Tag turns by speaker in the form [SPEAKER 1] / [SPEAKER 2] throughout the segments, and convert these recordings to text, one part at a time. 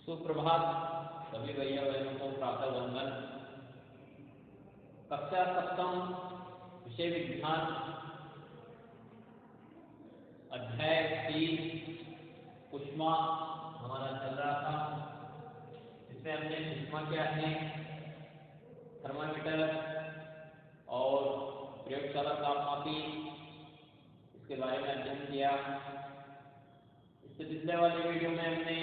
[SPEAKER 1] सुप्रभात सभी भैया बहनों को प्रातः वंदन। कक्षा सप्तम विषय विज्ञान अध्याय 3 ऊष्मा हमारा चल रहा था। इसमें हमने ऊष्मा क्या है, थर्मामीटर और प्रयोगशाला तापमापी, इसके बारे में अध्ययन किया। इससे पिछले वाले वीडियो में हमने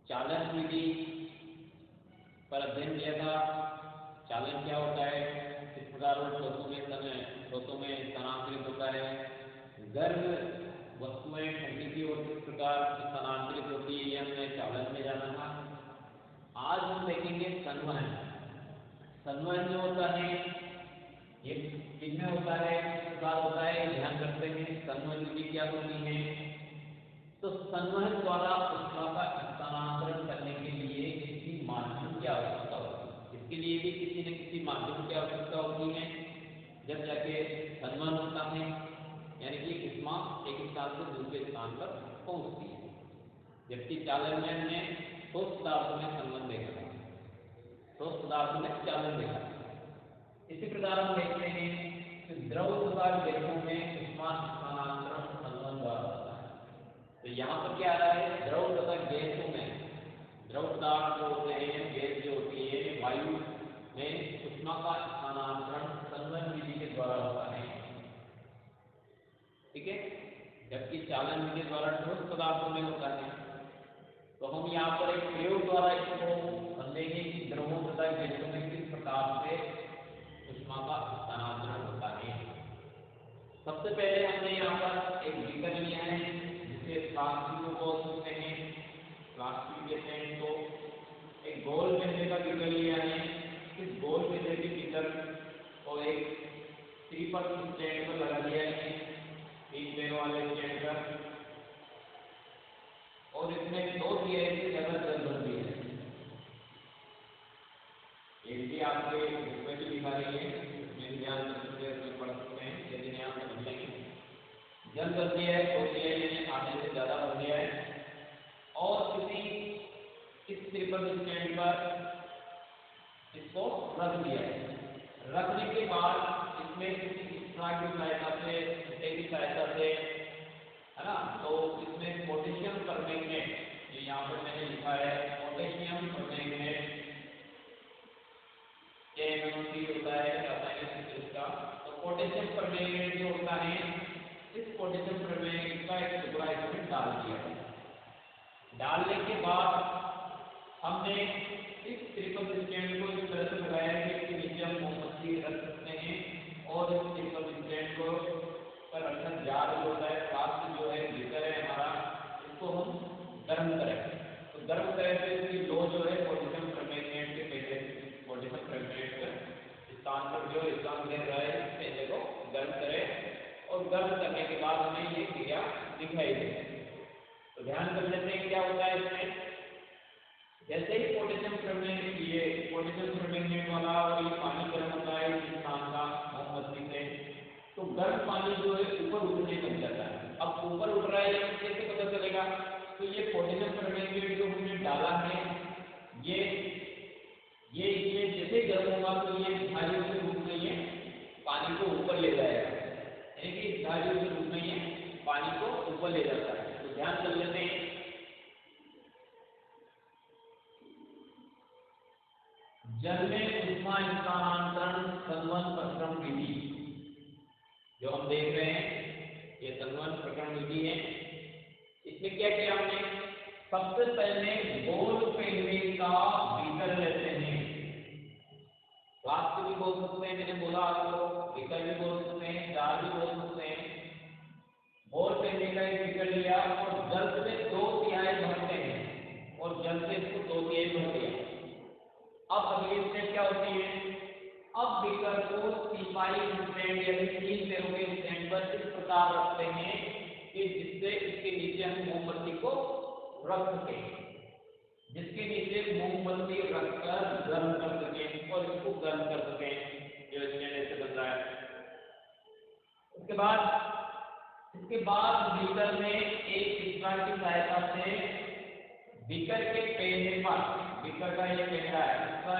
[SPEAKER 1] चालन विधि पर अध्ययन किया था। चालन क्या होता है, किस प्रकार वो ठोसों में स्थानांतरित होता है, गर्म वस्तुएं ठंडी की ओर किस प्रकार स्थानांतरित होती है, ये हमने चालन में जाना था। आज हम देखेंगे संवहन। संवहन जो होता है ये किसमें होता है, किस प्रकार होता है, ध्यान रखते हैं। संवहन विधि क्या होती है, तो संवहन द्वारा ऊष्मा का स्थानांतरण करने के लिए किसी माध्यम की आवश्यकता होती है। इसके लिए भी किसी न किसी माध्यम की आवश्यकता होती है, जब जाके संवहन होता है, यानी कि ऊष्मा एक स्थान से दूसरे स्थान पर पहुंचती है। जबकि चालन में हमने ठोस पदार्थों में संवहन देखा था, ठोस पदार्थों में चालन देखा था। इसी प्रकार हम देखते हैं कि द्रव तथा गैसों में ऊष्मा स्थानांतरण संवहन द्वारा होता है। तो यहाँ पर क्या आ रहा है, द्रव तथा गैसों में, द्रव पदार्थ जो होते हैं, गैस जो होती है, वायु में ऊष्मा का स्थानांतरण संवहन विधि के द्वारा होता है। ठीक है, जबकि चालन विधि द्वारा ठोस पदार्थों में होता है। तो हम यहाँ पर एक प्रयोग द्वारा इसको समझेंगे कि द्रवों तथा गैसों में किस प्रकार से ऊष्मा का स्थानांतरण होता है। सबसे पहले हमने यहाँ पर एक बीकर लिया है, जिसे प्लास्टिक को बोल सकते हैं, प्लास्टिक कहते हैं इसको। एक गोल पेंदे का बीकर लिया है। इस गोल पेंदे के बीकर को एक त्रिपद स्टैंड पर लगा दिया है, 3 पैरों वाले स्टैंड पर, और इसमें 2 तिहाई से ज्यादा जल भर दिया है। ये भी आपके बुक में भी लिखा रही है, इसमें ध्यान रख सकते हैं, उसमें पढ़ सकते हैं, यदि नहीं आप समझ लेंगे। जल भर दिया है, 2 तिहाई यानी आधे से ज्यादा भर दिया है, और इस त्रिपद स्टैंड पर इसको रख दिया है। रखने के बाद इसमें किसी स्ट्रा की सहायता से, की सहायता से, है ना, तो इसमें पोटेशियम परमैंगनेट, ये यहाँ पर मैंने लिखा है पोटेशियम परमैंगनेट, KMnO3 होता है रासायनिक सूत्र इसका। तो पोटेशियम परमैंगनेट जो होता है, इस पोटेशियम परमैंगनेट का एक टुकड़ा इसमें डाल दिया है। डालने के बाद हमने इस त्रिपद स्टैंड को इस तरह से लगाया है कि इसके नीचे हम मोमबत्ती रख सकते हैं, और इस त्रिपद स्टैंड को पर रखकर जार जो होता है, फ्लास्क जो है, बीकर है हमारा, इसको हम गर्म करें। तो गर्म करें तो इसकी लो जो है पोटेशियम परमैंगनेट के पहले, पोटेशियम परमैंगनेट स्थान पर जो स्थान ले रहा है, इस पहले को गर्म करें, और गर्म करने के बाद हमें ये क्रिया दिखाई देगी। तो ध्यान कर लेते हैं क्या होता है इसमें। जैसे ही पोटेशियम परमैंगनेट, ये पोटेशियम परमैंगनेट वाला और ये पानी गर्म होता है इस स्थान का मोमबत्ती से, तो गर्म पानी जो है ऊपर उठने लग जाता है। अब ऊपर उठ रहा है, ये कैसे पता चलेगा, तो ये पोटेशियम परमैंगनेट जो हमने डाला है, ये जैसे गर्म होगा तो ये धारियों के रूप में ये पानी को ऊपर ले जाएगा, यानी कि धारियों के रूप में ये पानी को ऊपर ले जाता है। तो ध्यान कर लेते हैं, जल में ऊष्मा स्थानांतरण संवहन प्रक्रम विधि जो हम देख रहे हैं, ये संवहन प्रक्रम विधि है। इसमें क्या किया हमने, सबसे पहले गोल पेंडे का बीकर लेते हैं, फ्लास्क भी बोल सकते हैं, मैंने बोला आपको, बीकर भी बोल सकते हैं, जार भी बोल सकते हैं। गोल पेंडे का एक बीकर लिया और जल से 2 तिहाई भरते हैं, और जल से इसको 2 तिहाई भर दिया। अब अगली स्टेप क्या होती है, अब बीकर को तिमाही स्टैंड यानी 3 पैरों के स्टैंड पर इस प्रकार रखते हैं कि जिससे इसके नीचे हम मोमबत्ती को रख सकें, जिसके नीचे मोमबत्ती रखकर गर्म कर सकें और इसको गर्म कर सकें, जो स्टैंड ऐसे बन रहा है। इसके बाद बीकर में एक स्ट्रा की सहायता से बीकर के पेड़ पर, बीकर का ये पेड़ा है, उसका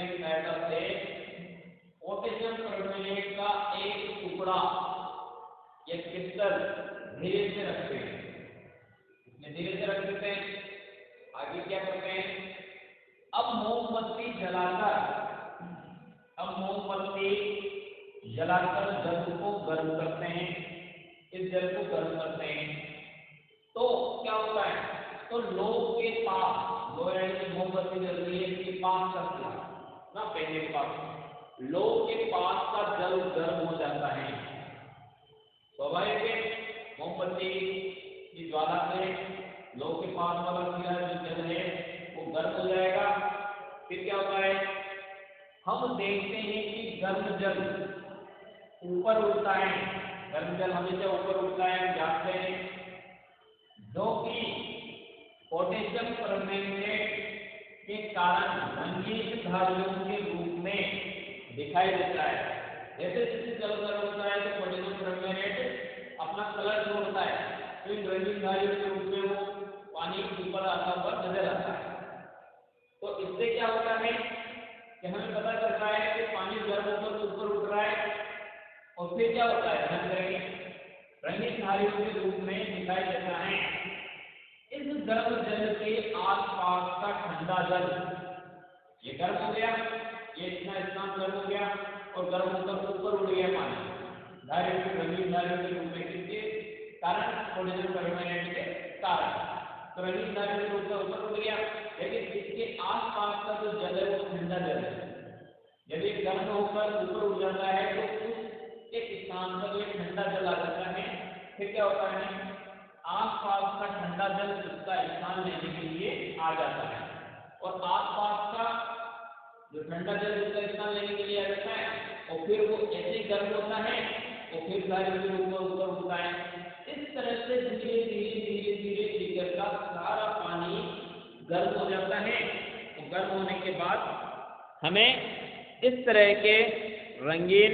[SPEAKER 1] एक सहायता से पोटेशियम परमैंगनेट का एक टुकड़ा या क्रिस्टल धीरे से रखते हैं, इसमें धीरे से रख देते हैं। आगे क्या करते हैं, अब मोमबत्ती जलाकर जल को गर्म करते हैं, इस जल को गर्म करते हैं तो क्या होता है, तो लो के पास, लो यानी मोमबत्ती जल रही है, इसके पास का ना पहले के पास, लो के पास का जल गर्म हो जाता है। स्वाभाविक है, मोमबत्ती की ज्वाला से लो के पास वाला सिरा जो जल है वो गर्म हो जाएगा। फिर क्या होता है, हम देखते हैं कि गर्म जल ऊपर उठता है, गर्म जल हमेशा ऊपर उठता है, हम जानते हैं, जो कि पोटेशियम परमैंगनेट के कारण रंगीन धारियों के रूप में दिखाई देता है। जैसे जैसे जल गर्म होता है तो पोटेशियम परमैंगनेट अपना कलर छोड़ता है, तो इन रंगीन धारियों के रूप में वो पानी ऊपर आता हुआ नजर आता है। तो इससे क्या होता है कि हमें पता चलता है कि पानी गर्म होकर ऊपर उठ रहा है, और फिर क्या होता है, रंगीन धारियों के रूप में दिखाई देता है। इस गर्म जल के आसपास का ठंडा जल, ये गर्म हो गया, ये इतना गर्म हो गया और गर्म होकर ऊपर उड़ गया पानी धारियों के, रंगीन धारियों के रूप में, किसके कारण, पोटेशियम परमैंगनेट के कारण, तो रंगीन धारियों के रूप में ऊपर उड़ गया। लेकिन इसके आसपास का जो जल है वो ठंडा जल है, यदि गर्म होकर ऊपर उड़ जाता है तो उस एक स्थान पर एक ठंडा जल आ जाता है। फिर क्या होता है, आसपास का ठंडा जल उसका स्थान लेने के लिए आ जाता है, और आसपास का जो ठंडा जल उसका स्थान लेने के लिए आ जाता है, और फिर वो ऐसे गर्म होता है और फिर धारियों के रूप में ऊपर उठता है। इस तरह से धीरे धीरे बीकर का सारा पानी गर्म हो जाता है, और गर्म होने के बाद हमें इस तरह के रंगीन,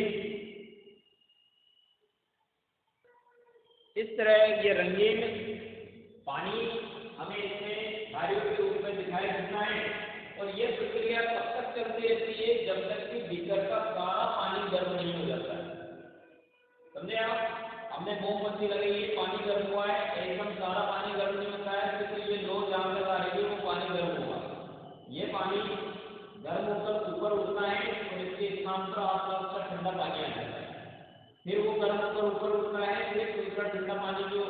[SPEAKER 1] इस तरह ये रंगीन पानी हमें इसमें धारियों के रूप में दिखाई देता है। और ये प्रक्रिया तब तक चलती रहती है जब तक कि बीकर का सारा पानी गर्म नहीं हो जाता है। समझे आप, हमने मोमबत्ती लगाई है, पानी गर्म हुआ है, एकदम सारा पानी गर्म नहीं होता है, क्योंकि ये लो जहां तक आ रही है वो पानी गर्म होगा, ये पानी गर्म होकर ऊपर उठता है और इसके स्थान पर आसपास का ठंडा पानी आ जाता है। फिर वो गर्म होकर ऊपर उठता है, फिर दूसरा ठंडा पानी जो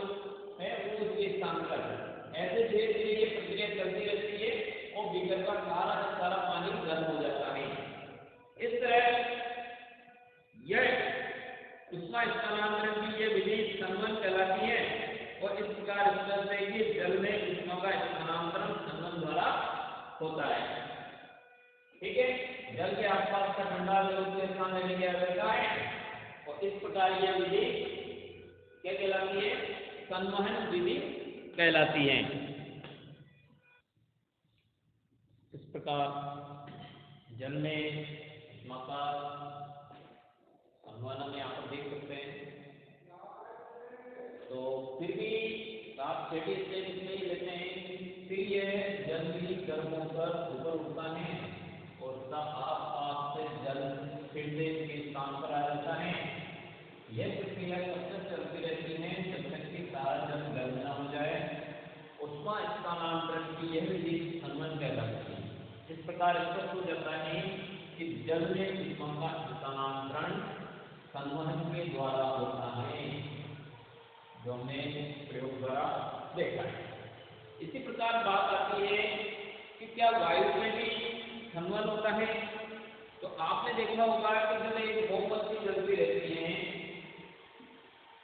[SPEAKER 1] है वो उसके स्थान पर है। ऐसे धीरे धीरे ये प्रक्रिया चलती रहती है और बीकर का सारा पानी गर्म हो जाता है। इस तरह यह उष्मा स्थानांतरण की ये विधि संवहन कहलाती है, और इस प्रकार से जल में उष्मा का स्थानांतरण संवहन द्वारा होता है। ठीक है, जल के आसपास का ठंडा जल उसके स्थान लेने की आवश्यकता है, और इस प्रकार यह विधि क्या कहलाती है, संवहन विधि कहलाती है। इस प्रकार जल में उष्मा का संवहन में आप देख सकते हैं। तो फिर भी आप स्टेडी स्टेट में ही लेते हैं, फिर यह जल भी गर्म होकर ऊपर उठता है और उसका आसपास से जल फिर से इसके स्थान पर आ जाता है। यह प्रक्रिया तब तक चलती रहती है जब तक कि सारा जल गर्म न हो जाए। उष्मा स्थानांतरण की यह विधि संवहन कहलाती है। इस प्रकार स्पष्ट हो जाता है कि जल में उष्मा का स्थानांतरण संवहन के द्वारा होता है, जो हमने प्रयोग द्वारा देखा है। इसी प्रकार बात आती है कि क्या वायु में भी संवहन होता है। तो आपने देखा होगा कि जब एक मोमबत्ती जलती रहती है,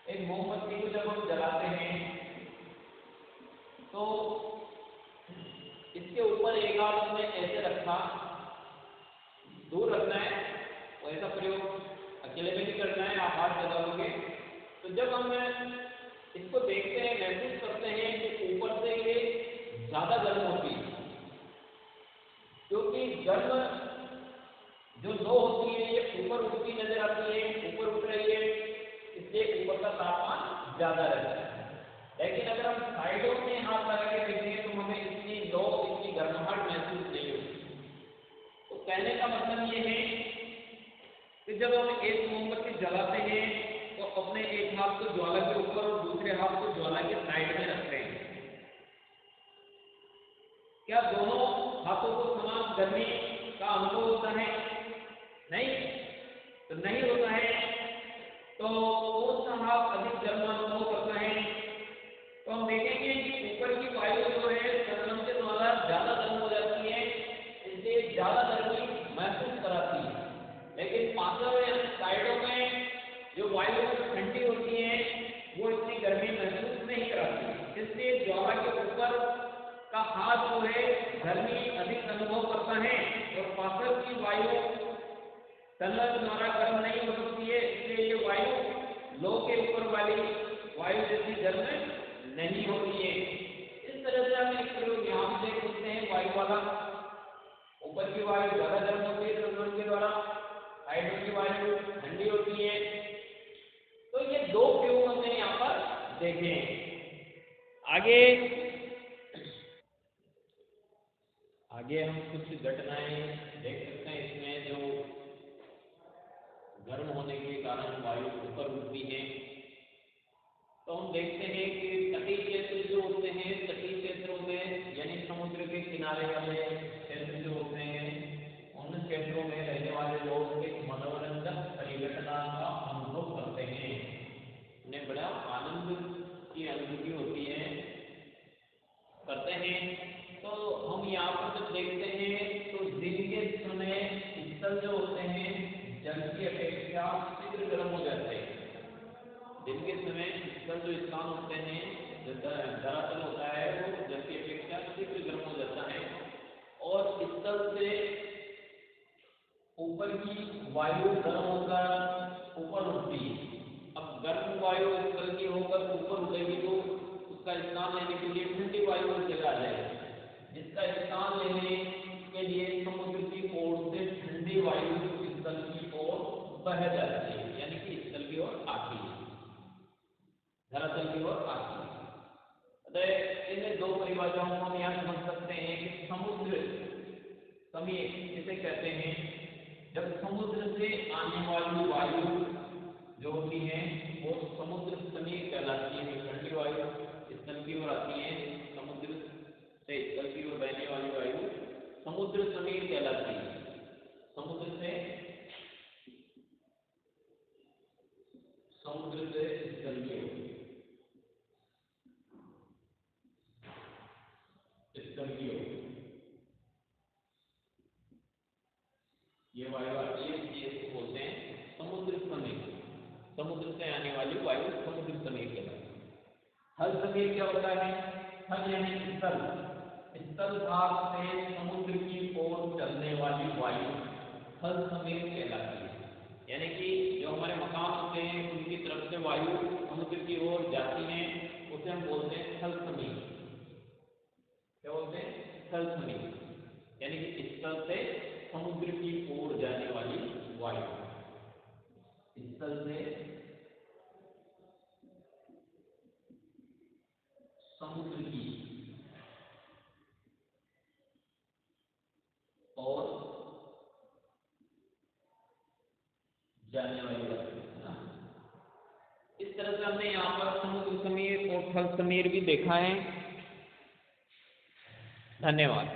[SPEAKER 1] एक मोमबत्ती को जब हम जलाते हैं तो इसके ऊपर एक हाथ हमने ऐसे रखा, दूर रखना है, और ऐसा प्रयोग अकेले में नहीं करना है, आप हाथ जलाओगे तो जब हम इसको देखते हैं, महसूस करते हैं कि ऊपर से ये ज्यादा गर्म होती है, क्योंकि गर्म जो लो होती है ये ऊपर उठती नजर आती है, ऊपर उठ रही है, इसलिए ऊपर का तापमान ज्यादा रहता है। लेकिन अगर हम साइडों में हाथ लगा के देखें तो हमें इतनी लो मतलब ये है कि जब हम एक मोमबत्ती जलाते हैं तो अपने एक हाथ को ज्वाला के ऊपर और दूसरे हाथ को ज्वाला के साइड में रखते हैं। क्या दोनों हाथों को समान गर्मी का अनुभव होता है? नहीं, तो नहीं होता है। तो कौन सा हाथ अधिक गर्म अनुभव करता है? तो हम देखेंगे कि ऊपर की वायु जो है संगम के द्वारा ज्यादा गर्म हो जाती है, इसलिए ज्यादा गर्मी महसूस कराती है, लेकिन पार्श्व यानी साइडों में जो वायु ठंडी होती है वो इतनी गर्मी महसूस नहीं कराती। इसलिए ज्वाला के ऊपर का हाथ जो है गर्मी अधिक अनुभव करता है और पार्श्व की वायु संलग्न द्वारा गर्म नहीं हो सकती है, इसलिए ये वायु लो के ऊपर वाली वायु जैसी गर्म नहीं होती है। इस तरह से हम एक प्रयोग यहाँ भी देख सकते हैं। वायु वाला ऊपर की वायु ज्यादा गर्म होती है संलग्न के द्वारा, साइडों की वायु ठंडी होती है। तो ये दो प्रयोग हमने यहाँ पर देखे हैं। आगे हम कुछ घटनाएं देख सकते हैं इसमें जो गर्म होने के कारण वायु ऊपर उठती है। तो हम देखते हैं कि तटीय क्षेत्र जो होते हैं, तटीय क्षेत्रों में यानी समुद्र के किनारे वाले क्षेत्र जो होते हैं, उन क्षेत्रों में रहने वाले लोग एक मनोरंजक परिघटना का अनुभव करते हैं। उन्हें बड़ा आनंद की अनुभूति होती है, करते हैं। तो हम यहाँ पर जब देखते हैं तो दिन के समय स्थल जो होते हैं जल की अपेक्षा शीघ्र गर्म हो जाते हैं। दिन के समय स्थल जो स्थान होते हैं, धरातल होता है, वो जल की अपेक्षा शीघ्र गर्म हो जाता है और स्थल से ऊपर की वायु गर्म होकर ऊपर उठती है। अब गर्म वायु स्थल की होकर ऊपर उठेगी तो उसका स्थान लेने के लिए ठंडी वायु उस जगह आ जाएगी, जिसका स्थान लेने के लिए समुद्र की ओर से ठंडी वायु स्थल की ओर बह जाती है, यानी कि स्थल की ओर आती है, धरातल की ओर आती है। अतः इन दो परिभाषाओं को हम यहाँ समझ सकते हैं कि समुद्र समीर किसे कहते हैं? जब समुद्र से आने वाली वायु जो होती है वो समुद्र समीर कहलाती है। ठंडी वायु स्थल की ओर आती है, समुद्र से स्थल की ओर बहने वाली वायु समुद्र समीर कहलाती है। समुद्र से स्थल की ओर, स्थल की ओर ये वायु आती है, इसको बोलते हैं समुद्र समीर। समुद्र से आने वाली वायु समुद्र समीर कहलाती है। थल समीर क्या होता है? थल यानी स्थल, स्थल भाग से समुद्र की ओर चलने वाली वायु थल समीर कहलाती है। यानी कि जो हमारे मकान होते हैं उनकी तरफ से वायु समुद्र की ओर जाती है, उसे हम बोलते हैं थल समीर। क्या बोलते हैं? थल समीर, यानी कि स्थल से समुद्र की ओर जाने वाली वायु, स्थल से समुद्र की और जाने वाली वायु। इस तरह से हमने यहाँ पर समुद्र समीर और थल समीर भी देखा है। धन्यवाद।